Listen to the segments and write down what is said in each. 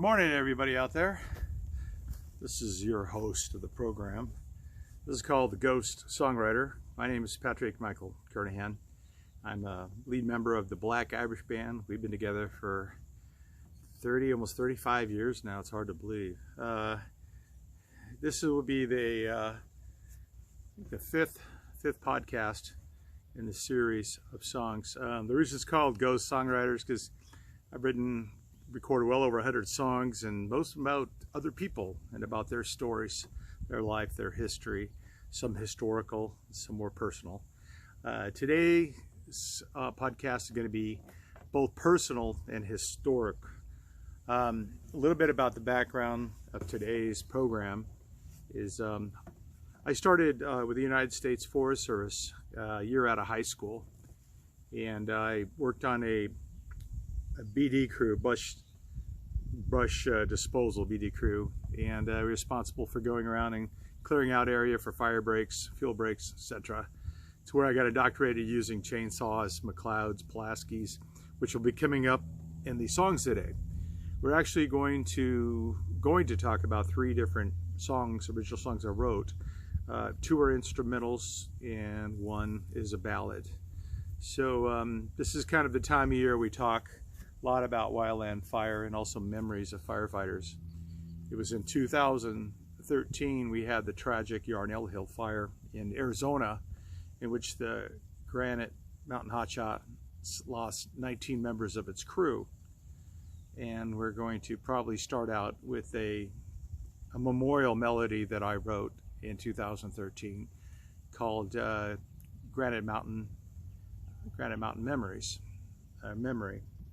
morning, everybody out there. This is your host of the program. This is called The Ghost Songwriter. My name is Patrick Michael Karnahan. I'm a lead member of the Black Irish Band. We've been together for almost 35 years now. It's hard to believe. This will be the fifth podcast in the series of songs. The reason it's called Ghost Songwriters because I've recorded well over 100 songs, and most about other people and about their stories, their life, their history, some historical, some more personal. Today's podcast is going to be both personal and historic. A little bit about the background of today's program is I started with the United States Forest Service a year out of high school, and I worked on a BD crew, brush disposal BD crew, and responsible for going around and clearing out area for fire breaks, fuel breaks, etc. It's where I got a doctorate using chainsaws, McLeods, Pulaskis, which will be coming up in the songs today. We're actually going to talk about three different songs, original songs I wrote. Two are instrumentals and one is a ballad. So this is kind of the time of year we talk a lot about wildland fire and also memories of firefighters. It was in 2013 we had the tragic Yarnell Hill fire in Arizona, in which the Granite Mountain Hotshot lost 19 members of its crew. And we're going to probably start out with a memorial melody that I wrote in 2013 called Granite Mountain Memories.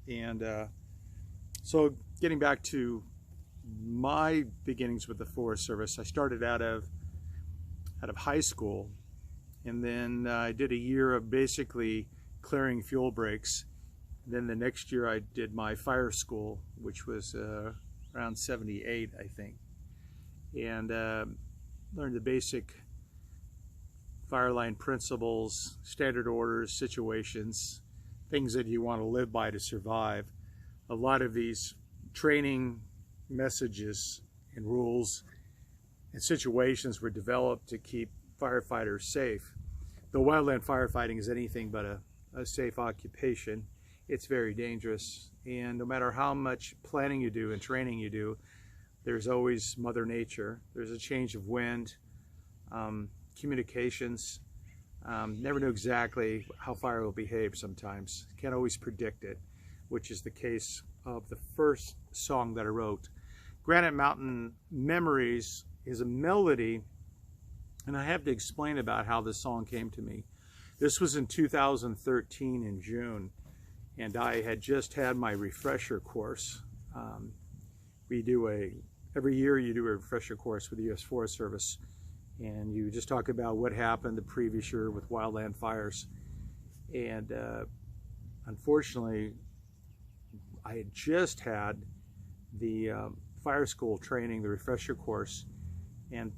And so getting back to my beginnings with the Forest Service, I started out of high school, and then I did a year of basically clearing fuel breaks. Then the next year I did my fire school, which was around 78, I think, and learned the basic fire line principles, standard orders, situations, things that you want to live by to survive. A lot of these training messages and rules and situations were developed to keep firefighters safe. Though wildland firefighting is anything but a safe occupation, it's very dangerous. And no matter how much planning you do and training you do, there's always Mother Nature. There's a change of wind, communications. Never know exactly how fire will behave sometimes. Can't always predict it, which is the case of the first song that I wrote. Granite Mountain Memories is a melody, and I have to explain about how this song came to me. This was in 2013 in June, and I had just had my refresher course. Every year you do a refresher course with the U.S. Forest Service, and you just talk about what happened the previous year with wildland fires. And unfortunately, I had just had the fire school training, the refresher course, and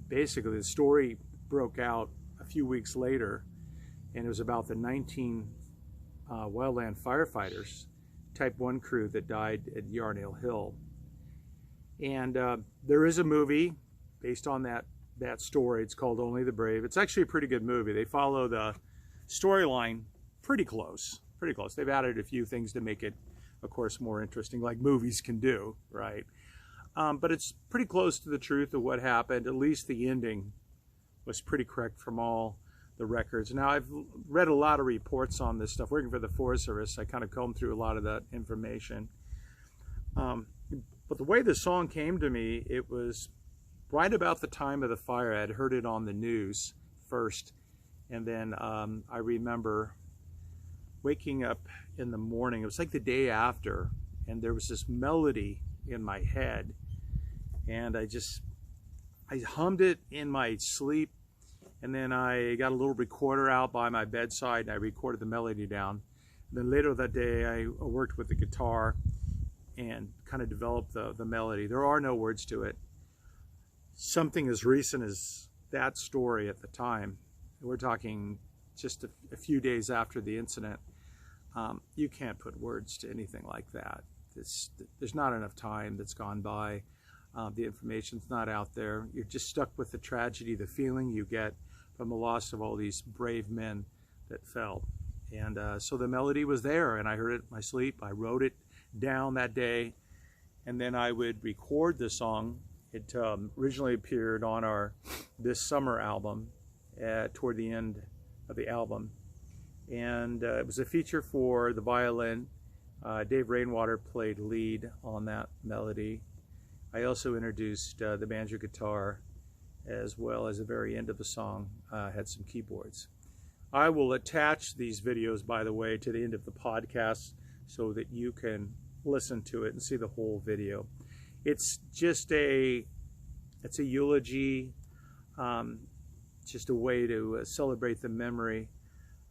basically the story broke out a few weeks later, and it was about the 19 wildland firefighters, Type 1 crew that died at Yarnell Hill. And there is a movie based on that story. It's called Only the Brave. It's actually a pretty good movie. They follow the storyline pretty close. They've added a few things to make it, of course, more interesting, like movies can do, right? But it's pretty close to the truth of what happened. At least the ending was pretty correct from all the records. Now, I've read a lot of reports on this stuff. Working for the Forest Service, I kind of combed through a lot of that information. But the way the song came to me, it was right about the time of the fire. I had heard it on the news first, and then I remember waking up in the morning. It was like the day after, and there was this melody in my head, and I hummed it in my sleep, and then I got a little recorder out by my bedside, and I recorded the melody down. And then later that day, I worked with the guitar and kind of developed the melody. There are no words to it. Something as recent as that story at the time, we're talking just a few days after the incident, you can't put words to anything like that. there's not enough time that's gone by. The information's not out there. You're just stuck with the tragedy, the feeling you get from the loss of all these brave men that fell. And so the melody was there, and I heard it in my sleep. I wrote it down that day, and then I would record the song. It originally appeared on our This Summer album toward the end of the album. And it was a feature for the violin. Dave Rainwater played lead on that melody. I also introduced the banjo guitar, as well as the very end of the song had some keyboards. I will attach these videos, by the way, to the end of the podcast so that you can listen to it and see the whole video. It's just it's a eulogy, just a way to celebrate the memory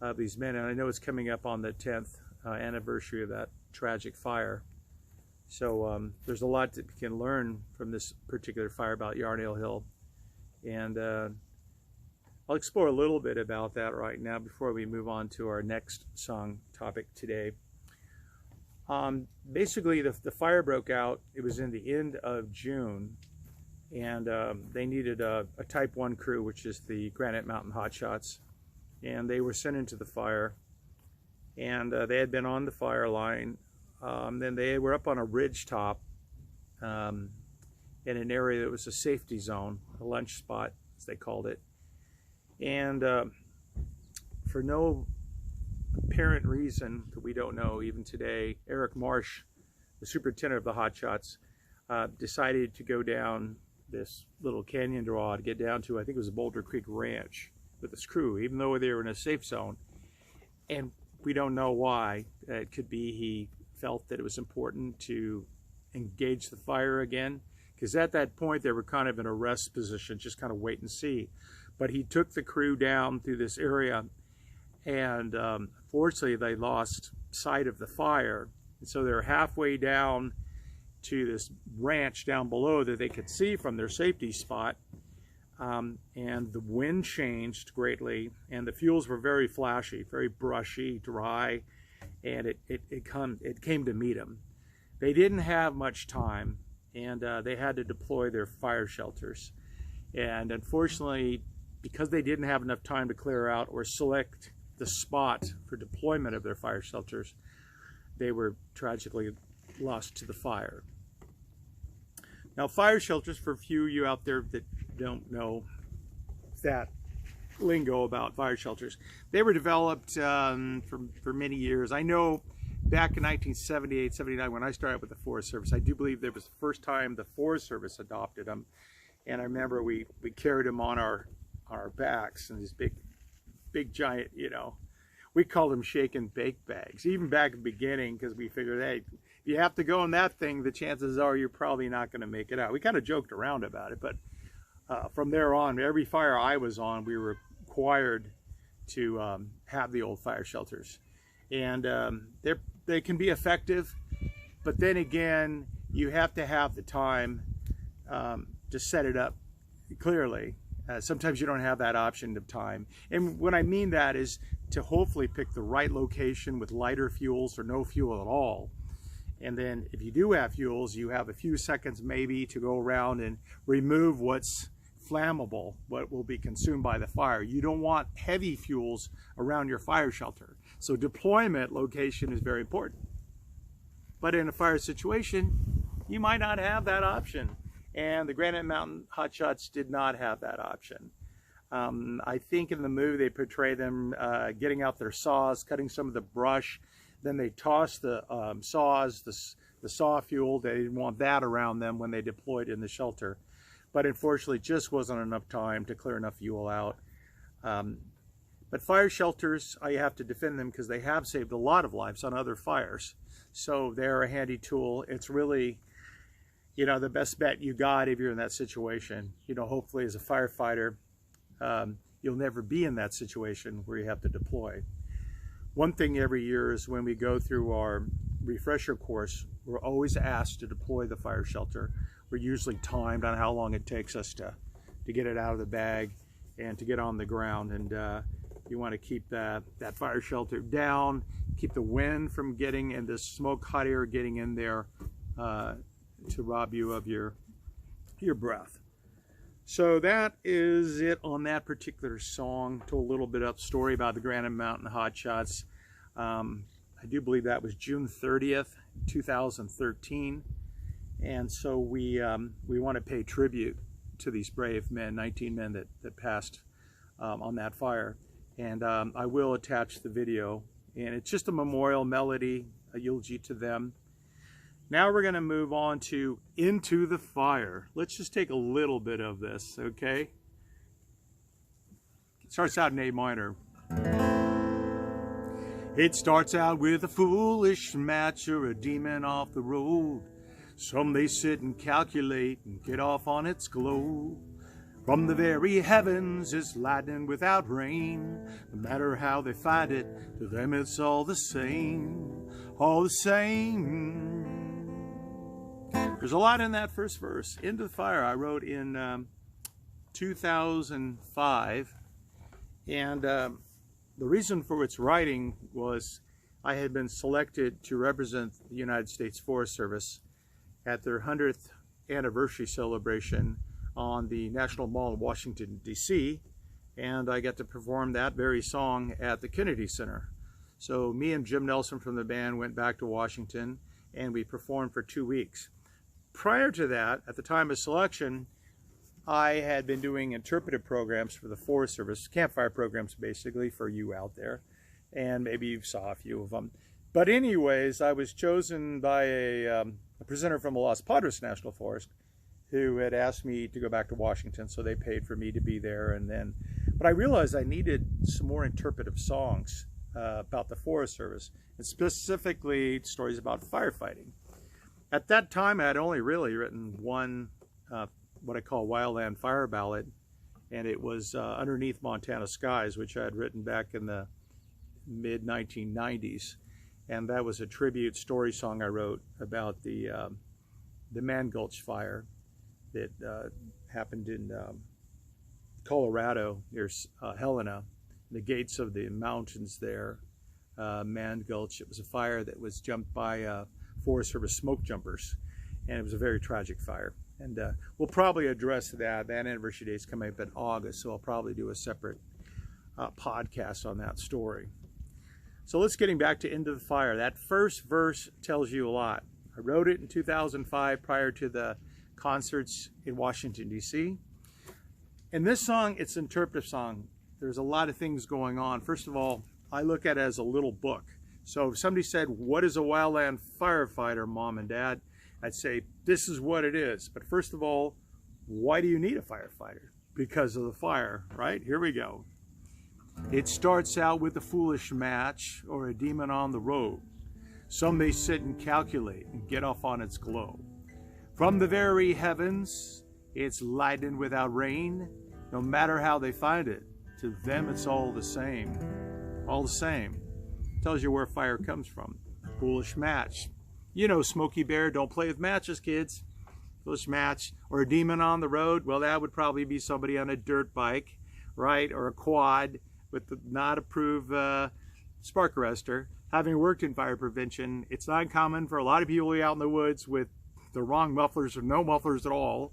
of these men. And I know it's coming up on the 10th anniversary of that tragic fire. So there's a lot that we can learn from this particular fire about Yarnell Hill. And I'll explore a little bit about that right now before we move on to our next song topic today. Basically, the fire broke out. It was in the end of June, and they needed a Type 1 crew, which is the Granite Mountain Hotshots, and they were sent into the fire. And they had been on the fire line. Then they were up on a ridge top in an area that was a safety zone, a lunch spot, as they called it. And for no apparent reason that we don't know even today, Eric Marsh, the superintendent of the Hotshots, decided to go down this little canyon draw to get down to, I think it was a Boulder Creek Ranch with his crew, even though they were in a safe zone. And we don't know why. It could be he felt that it was important to engage the fire again, because at that point they were kind of in a rest position, just kind of wait and see. But he took the crew down through this area, and fortunately they lost sight of the fire. And so they're halfway down to this ranch down below that they could see from their safety spot. And the wind changed greatly, and the fuels were very flashy, very brushy, dry, and it came to meet them. They didn't have much time, and they had to deploy their fire shelters. And unfortunately, because they didn't have enough time to clear out or select the spot for deployment of their fire shelters, they were tragically lost to the fire. Now, fire shelters, for a few of you out there that don't know that lingo about fire shelters, they were developed for many years. I know back in 1978, 79, when I started with the Forest Service, I do believe that was the first time the Forest Service adopted them. And I remember we carried them on our backs in these big giant, we called them shake and bake bags, even back at the beginning, because we figured, hey, if you have to go in that thing, the chances are you're probably not going to make it out. We kind of joked around about it, but from there on, every fire I was on, we were required to have the old fire shelters. And they can be effective, but then again, you have to have the time to set it up clearly. Sometimes you don't have that option of time. And what I mean that is to hopefully pick the right location with lighter fuels or no fuel at all. And then if you do have fuels, you have a few seconds maybe to go around and remove what's flammable, what will be consumed by the fire. You don't want heavy fuels around your fire shelter. So deployment location is very important. But in a fire situation, you might not have that option. And the Granite Mountain Hotshots did not have that option. I think in the movie they portray them getting out their saws, cutting some of the brush. Then they tossed the saws, the saw fuel. They didn't want that around them when they deployed in the shelter. But unfortunately, just wasn't enough time to clear enough fuel out. But fire shelters, I have to defend them because they have saved a lot of lives on other fires. So they're a handy tool. It's really, the best bet you got if you're in that situation. Hopefully as a firefighter, you'll never be in that situation where you have to deploy. One thing every year is when we go through our refresher course, we're always asked to deploy the fire shelter. We're usually timed on how long it takes us to get it out of the bag and to get on the ground. And You want to keep that fire shelter down, keep the wind from getting and the smoke, hot air getting in there to rob you of your breath. So that is it on that particular song. Told a little bit of story about the Granite Mountain Hotshots. I do believe that was June 30th, 2013. And so we want to pay tribute to these brave men, 19 men that passed on that fire. And I will attach the video. And it's just a memorial melody, a eulogy to them. Now we're going to move on to Into the Fire. Let's just take a little bit of this, okay? It starts out in A minor. It starts out with a foolish match or a demon off the road. Some they sit and calculate and get off on its glow. From the very heavens it's lightning without rain. No matter how they find it, to them it's all the same. All the same. There's a lot in that first verse. Into the Fire I wrote in 2005. And the reason for its writing was I had been selected to represent the United States Forest Service at their 100th anniversary celebration on the National Mall in Washington, D.C. And I got to perform that very song at the Kennedy Center. So me and Jim Nelson from the band went back to Washington and we performed for 2 weeks. Prior to that, at the time of selection, I had been doing interpretive programs for the Forest Service, campfire programs basically for you out there, and maybe you saw a few of them. But anyways, I was chosen by a presenter from the Los Padres National Forest who had asked me to go back to Washington, so they paid for me to be there. But I realized I needed some more interpretive songs about the Forest Service, and specifically stories about firefighting. At that time, I had only really written one, what I call Wildland fire ballad, and it was Underneath Montana Skies, which I had written back in the mid-1990s. And that was a tribute story song I wrote about the Man Gulch fire that happened in Colorado near Helena, the gates of the mountains there, Man Gulch. It was a fire that was jumped by Forest Service smoke jumpers, and it was a very tragic fire. And we'll probably address that. That anniversary date is coming up in August, so I'll probably do a separate podcast on that story. So let's getting back to Into the Fire. That first verse tells you a lot. I wrote it in 2005 prior to the concerts in Washington, D.C. And this song, it's an interpretive song. There's a lot of things going on. First of all, I look at it as a little book. So if somebody said, what is a wildland firefighter, Mom and Dad? I'd say, this is what it is. But first of all, why do you need a firefighter? Because of the fire, right? Here we go. It starts out with a foolish match or a demon on the road. Some may sit and calculate and get off on its glow. From the very heavens, it's lightened without rain. No matter how they find it, to them it's all the same. All the same. Tells you where fire comes from. Foolish match. You know, Smokey Bear, don't play with matches, kids. Foolish match. Or a demon on the road. Well, that would probably be somebody on a dirt bike, right? Or a quad with the not approved spark arrestor. Having worked in fire prevention, it's not uncommon for a lot of people to be out in the woods with the wrong mufflers or no mufflers at all.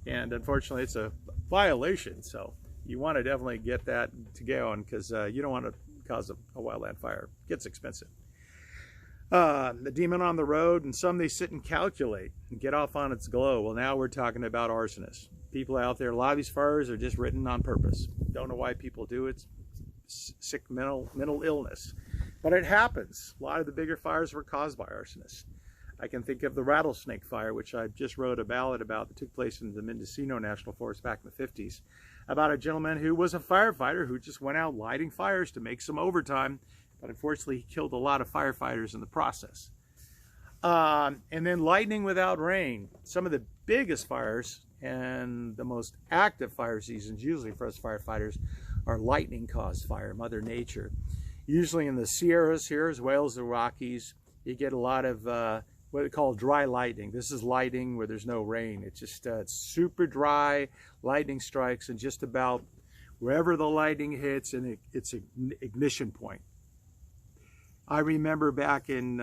And unfortunately, it's a violation. So you want to definitely get that to go on, because you don't want to cause a wildland fire. It gets expensive. The demon on the road, and some they sit and calculate and get off on its glow. Well, now we're talking about arsonists. People out there, a lot of these fires are just written on purpose. Don't know why people do it. It's sick mental illness. But it happens. A lot of the bigger fires were caused by arsonists. I can think of the rattlesnake fire, which I just wrote a ballad about that took place in the Mendocino National Forest back in the 50s, about a gentleman who was a firefighter who just went out lighting fires to make some overtime, but unfortunately he killed a lot of firefighters in the process. And then lightning without rain. Some of the biggest fires and the most active fire seasons, usually for us firefighters, are lightning-caused fire, Mother Nature. Usually in the Sierras here, as well as the Rockies, you get a lot of what they call dry lightning. This is lightning where there's no rain. It's just it's super dry. Lightning strikes, and just about wherever the lightning hits, and it's an ignition point. I remember back in,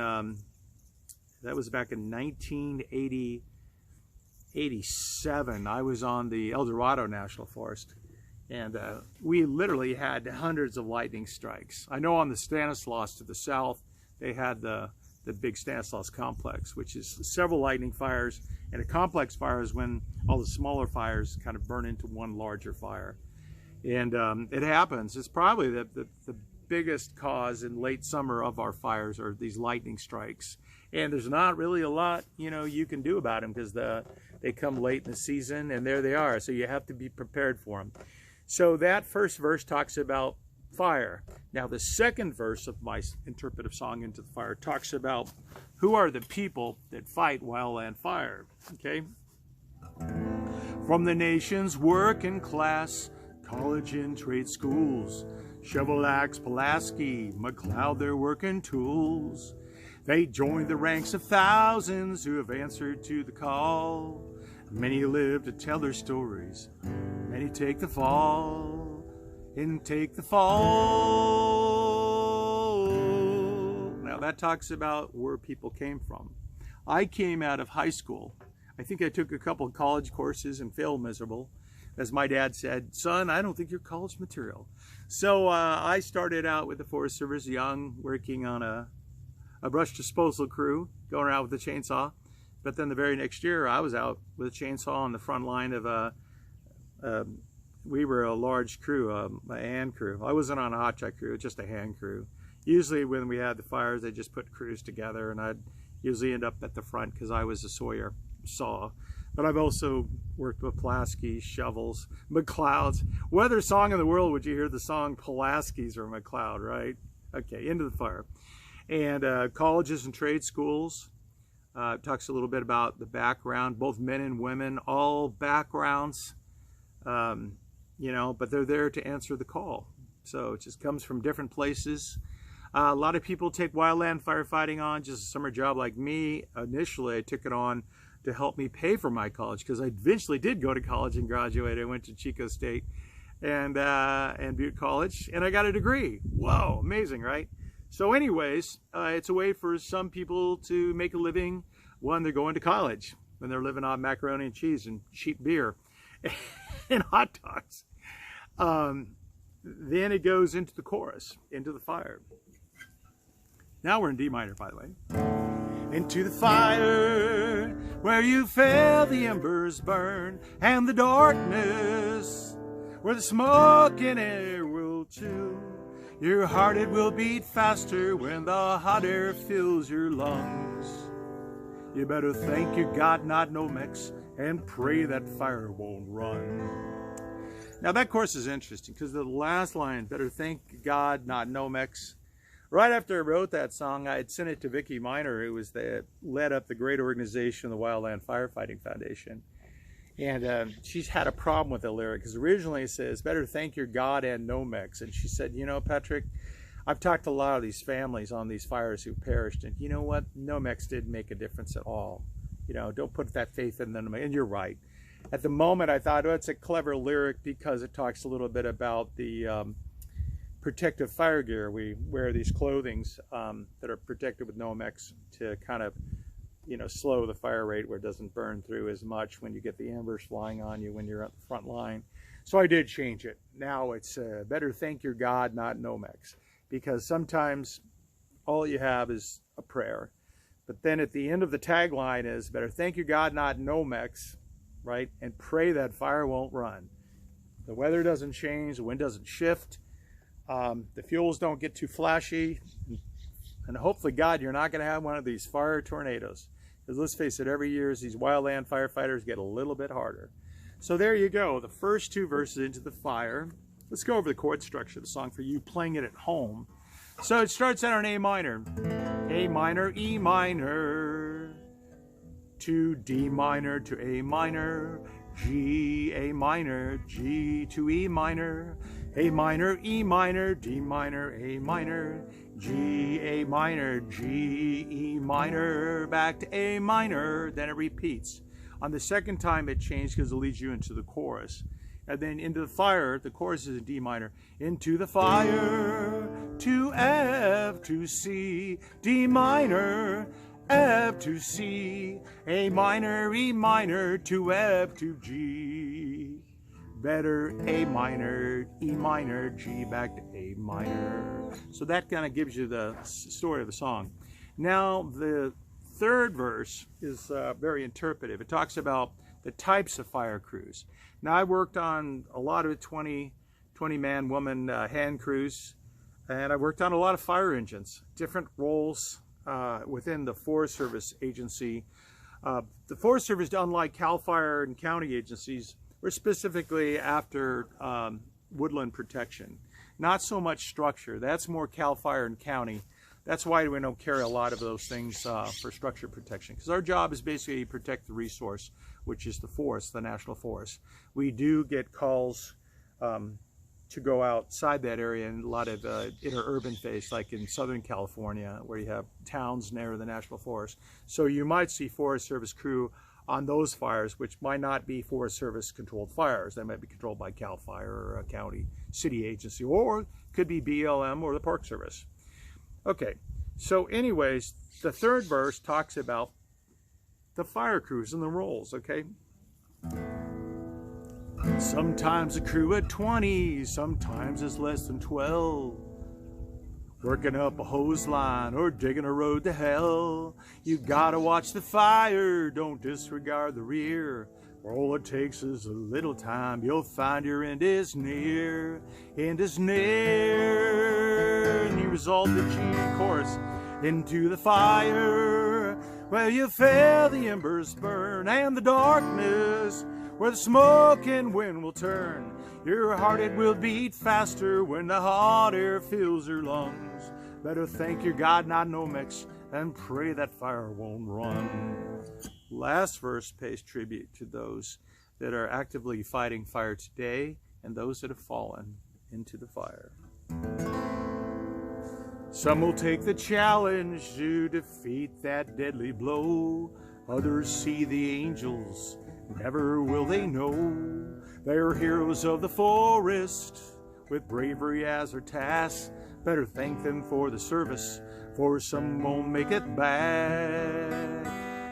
that was back in 1987, I was on the El Dorado National Forest, and we literally had hundreds of lightning strikes. I know on the Stanislaus to the south, they had the big Stanislaus complex, which is several lightning fires, and a complex fire is when all the smaller fires kind of burn into one larger fire. And it happens. It's probably the biggest cause in late summer of our fires are these lightning strikes. And there's not really a lot, you can do about them, because they come late in the season, and there they are. So you have to be prepared for them. So that first verse talks about fire. Now the second verse of my interpretive song, Into the Fire, talks about who are the people that fight wildland fire. Okay? From the nation's working class, college and trade schools, shovel axe, Pulaski, McLeod, their working tools. They joined the ranks of thousands who have answered to the call. Many live to tell their stories. Many take the fall and take the fall. Now that talks about where people came from. I came out of high school. I think I took a couple of college courses and failed miserable. As my dad said, son, I don't think you're college material. So I started out with the Forest Service young, working on a brush disposal crew, going around with a chainsaw. But then the very next year, I was out with a chainsaw on the front line of we were a large crew, a hand crew. I wasn't on a hot shot crew, just a hand crew. Usually when we had the fires, they just put crews together, and I'd usually end up at the front because I was a sawyer, saw. But I've also worked with Pulaski, shovels, McLeods. What other song in the world would you hear the song Pulaski's or McLeod, right? Okay, Into the Fire. And colleges and trade schools. Talks a little bit about the background, both men and women, all backgrounds, but they're there to answer the call. So it just comes from different places. A lot of people take wildland firefighting on, just a summer job like me. Initially, I took it on to help me pay for my college, because I eventually did go to college and graduate. I went to Chico State and Butte College, and I got a degree. Whoa, amazing, right? So anyways, it's a way for some people to make a living when they're going to college, when they're living on macaroni and cheese and cheap beer and hot dogs. Then it goes into the chorus, Into the Fire. Now we're in D minor, by the way. Into the fire, where you feel the embers burn, and the darkness, where the smoke and air will chill. Your heart, it will beat faster when the hot air fills your lungs. You better thank your God, not Nomex, and pray that fire won't run. Now that chorus is interesting, because the last line, better thank God, not Nomex. Right after I wrote that song, I had sent it to Vicki Miner, who was led up the great organization, the Wildland Firefighting Foundation. And she's had a problem with the lyric, because originally it says, better thank your God and Nomex. And she said, Patrick, I've talked to a lot of these families on these fires who perished, and you know what? Nomex didn't make a difference at all. Don't put that faith in them. And you're right. At the moment, I thought, it's a clever lyric because it talks a little bit about the protective fire gear. We wear these clothings that are protected with Nomex to kind of slow the fire rate, where it doesn't burn through as much when you get the embers flying on you when you're at the front line. So I did change it. Now it's better thank your God, not Nomex, because sometimes all you have is a prayer. But then at the end of the tagline is better thank your God, not Nomex, right? And pray that fire won't run. The weather doesn't change, the wind doesn't shift, the fuels don't get too flashy, and hopefully, God, you're not going to have one of these fire tornadoes. Because let's face it, every year these wildland firefighters get a little bit harder. So there you go, the first two verses, Into the Fire. Let's go over the chord structure of the song for you playing it at home. So it starts out on A minor, E minor, to D minor, to A minor, G, A minor, G to E minor, A minor, E minor, D minor, A minor, G, A minor, G, E minor, back to A minor, then it repeats. On the second time it changed because it leads you into the chorus. And then into the fire, the chorus is in D minor. Into the fire, to F, to C, D minor, F to C, A minor, E minor, to F to G. Better A minor, E minor, G back to A minor. So that kind of gives you the story of the song. Now the third verse is very interpretive. It talks about the types of fire crews. Now I worked on a lot of 20-man, woman hand crews, and I worked on a lot of fire engines, different roles within the Forest Service agency. The Forest Service, unlike CAL FIRE and county agencies, we're specifically after woodland protection. Not so much structure. That's more CAL FIRE and county. That's why we don't carry a lot of those things for structure protection, because our job is basically to protect the resource, which is the forest, the national forest. We do get calls to go outside that area in a lot of interurban phase, like in Southern California, where you have towns near the national forest. So you might see Forest Service crew on those fires, which might not be Forest Service controlled fires. They might be controlled by CAL FIRE or a county city agency, or could be BLM or the Park Service. Okay, so anyways, the third verse talks about the fire crews and the roles, okay? Sometimes a crew of 20, sometimes it's less than 12. Working up a hose line or digging a road to hell. You gotta watch the fire, don't disregard the rear. All it takes is a little time, you'll find your end is near. End is near. And you resolve the G chorus. Into the fire, where you feel the embers burn, and the darkness, where the smoke and wind will turn. Your heart, it will beat faster when the hot air fills your lungs. Better thank your God, not no mix, and pray that fire won't run. Last verse pays tribute to those that are actively fighting fire today and those that have fallen into the fire. Some will take the challenge to defeat that deadly blow. Others see the angels, never will they know. They're heroes of the forest, with bravery as their task. Better thank them for the service, for some won't make it back.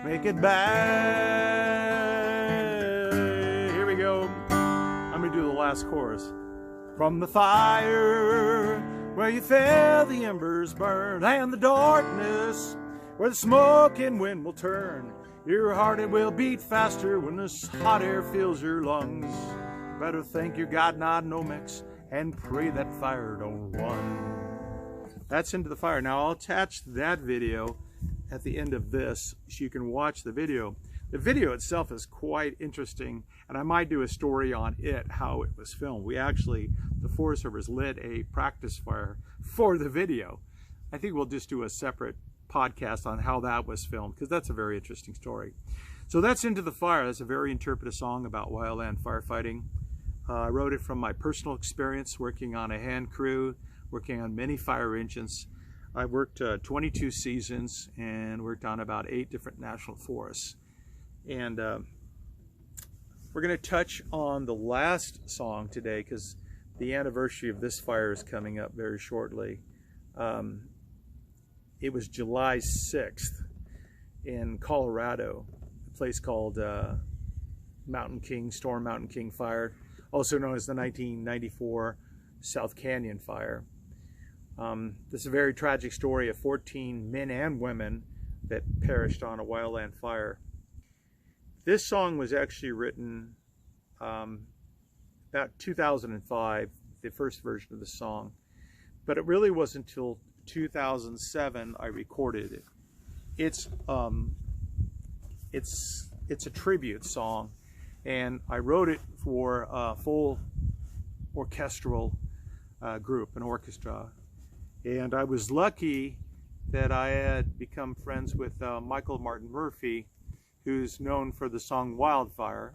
Make it back. Here we go. I'm gonna do the last chorus. From the fire, where you feel the embers burn, and the darkness, where the smoke and wind will turn. Your heart, it will beat faster when this hot air fills your lungs. Better thank your God, not no mix, and pray that fire don't run. That's Into the Fire. Now I'll attach that video at the end of this so you can watch the video. The video itself is quite interesting, and I might do a story on it, how it was filmed. We actually, the Forest Service lit a practice fire for the video. I think we'll just do a separate podcast on how that was filmed, because that's a very interesting story. So that's Into the Fire. That's a very interpretive song about wildland firefighting. I wrote it from my personal experience working on a hand crew, working on many fire engines. I worked 22 seasons and worked on about 8 different national forests. And we're going to touch on the last song today, because the anniversary of this fire is coming up very shortly. It was July 6th in Colorado, a place called Mountain King, Storm Mountain King Fire, also known as the 1994 South Canyon Fire. This is a very tragic story of 14 men and women that perished on a wildland fire. This song was actually written about 2005, the first version of the song, but it really wasn't until 2007 I recorded it. It's a tribute song, and I wrote it for a full orchestral group, an orchestra. And I was lucky that I had become friends with Michael Martin Murphey, who's known for the song Wildfire.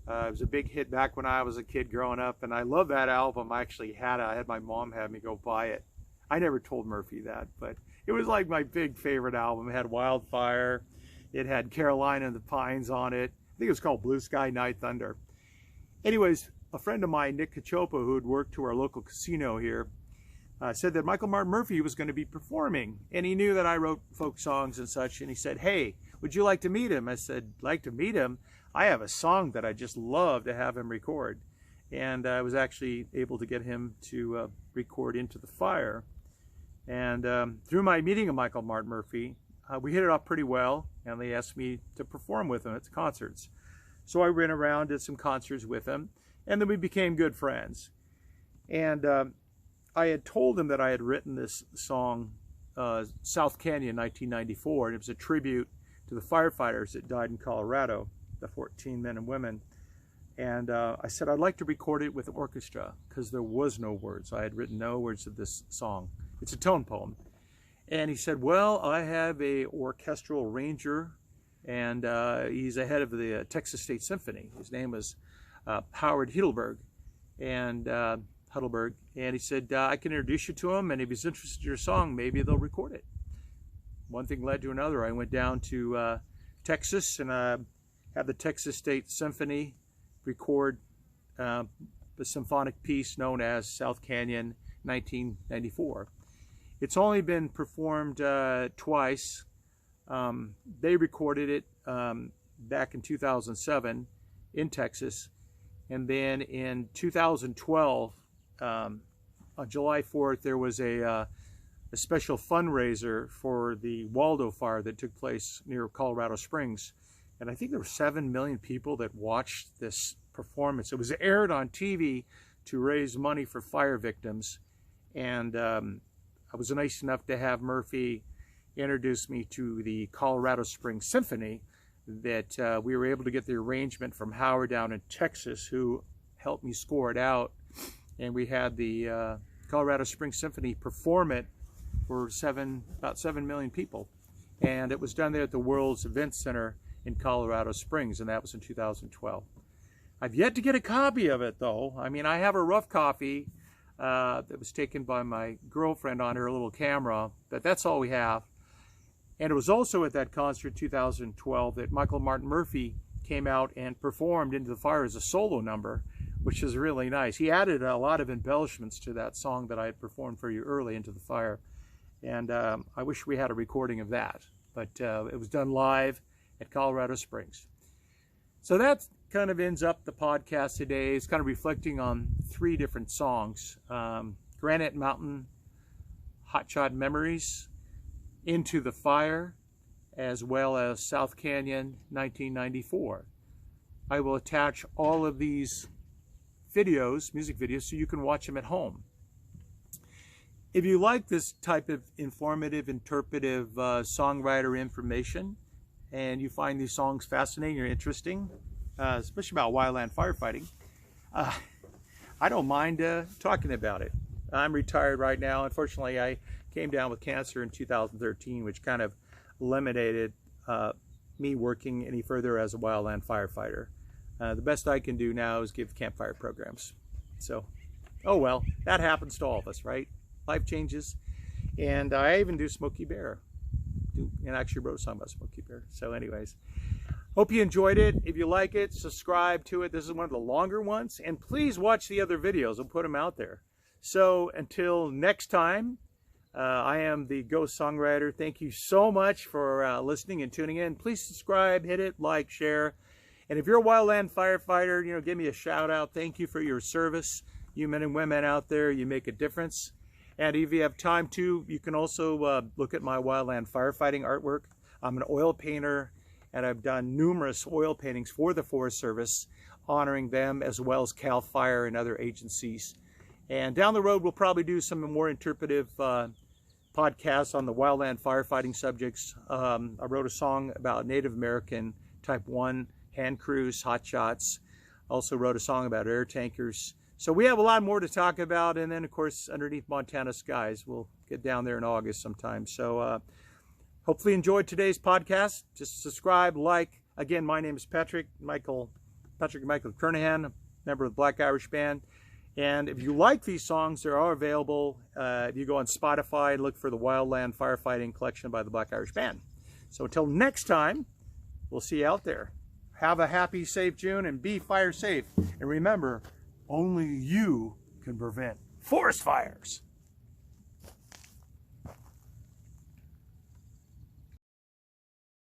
It was a big hit back when I was a kid growing up, and I love that album. I actually had it. I had my mom have me go buy it. I never told Murphy that, but it was like my big favorite album. It had Wildfire. It had Carolina and the Pines on it. I think it was called Blue Sky Night Thunder. Anyways, a friend of mine, Nick Cachopa, who had worked to our local casino here, said that Michael Martin Murphey was going to be performing, and he knew that I wrote folk songs and such, and he said, "Hey, would you like to meet him?" I said, "Like to meet him? I have a song that I just love to have him record." And I was actually able to get him to record Into the Fire. And through my meeting of Michael Martin Murphey, we hit it off pretty well, and they asked me to perform with him at the concerts. So I went around, did some concerts with him, and then we became good friends. And I had told him that I had written this song, South Canyon, 1994, and it was a tribute to the firefighters that died in Colorado, the 14 men and women. And I said I'd like to record it with orchestra, because there was no words. I had written no words of this song. It's a tone poem. And he said, "Well, I have a orchestral arranger, and he's the head of the Texas State Symphony. His name was Howard Heidelberg." And he said, "I can introduce you to him, and if he's interested in your song, maybe they'll record it." One thing led to another. I went down to Texas and had the Texas State Symphony record the symphonic piece known as South Canyon 1994. It's only been performed twice. They recorded it back in 2007 in Texas, and then in 2012, on July 4th, there was a special fundraiser for the Waldo fire that took place near Colorado Springs. And I think there were 7 million people that watched this performance. It was aired on TV to raise money for fire victims. And I was nice enough to have Murphy introduce me to the Colorado Springs Symphony, that we were able to get the arrangement from Howard down in Texas, who helped me score it out. And we had the Colorado Springs Symphony perform it for about 7 million people. And it was done there at the World's Event Center in Colorado Springs, and that was in 2012. I've yet to get a copy of it, though. I mean, I have a rough copy that was taken by my girlfriend on her little camera, but that's all we have. And it was also at that concert 2012 that Michael Martin Murphey came out and performed Into the Fire as a solo number, which is really nice. He added a lot of embellishments to that song that I had performed for you early, Into the Fire. And I wish we had a recording of that, but it was done live at Colorado Springs. So that kind of ends up the podcast today. It's kind of reflecting on 3 different songs: Granite Mountain Memories, Into the Fire, as well as South Canyon 1994. I will attach all of these videos, music videos, so you can watch them at home. If you like this type of informative, interpretive songwriter information, and you find these songs fascinating or interesting, especially about wildland firefighting, I don't mind talking about it. I'm retired right now. Unfortunately, I came down with cancer in 2013, which kind of eliminated me working any further as a wildland firefighter. The best I can do now is give campfire programs. So, oh well, that happens to all of us, right? Life changes. And I even do Smokey Bear. And I actually wrote a song about Smokey Bear. So anyways, hope you enjoyed it. If you like it, subscribe to it. This is one of the longer ones. And please watch the other videos. I'll put them out there. So until next time, I am the Ghost Songwriter. Thank you so much for listening and tuning in. Please subscribe, hit it, like, share. And if you're a wildland firefighter, give me a shout out. Thank you for your service. You men and women out there, you make a difference. And if you have time to, you can also look at my wildland firefighting artwork. I'm an oil painter, and I've done numerous oil paintings for the Forest Service, honoring them as well as CAL FIRE and other agencies. And down the road, we'll probably do some more interpretive podcasts on the wildland firefighting subjects. I wrote a song about Native American Type 1 hand crews, hot shots. Also wrote a song about air tankers. So we have a lot more to talk about, and then of course Underneath Montana Skies. We'll get down there in August sometime. So hopefully enjoyed today's podcast. Just subscribe, like. Again, my name is Patrick Michael Karnahan, member of the Black Irish Band. And if you like these songs, they are available. If you go on Spotify and look for the Wildland Firefighting Collection by the Black Irish Band. So until next time, we'll see you out there. Have a happy, safe June, and be fire safe. And remember, Only you can prevent forest fires.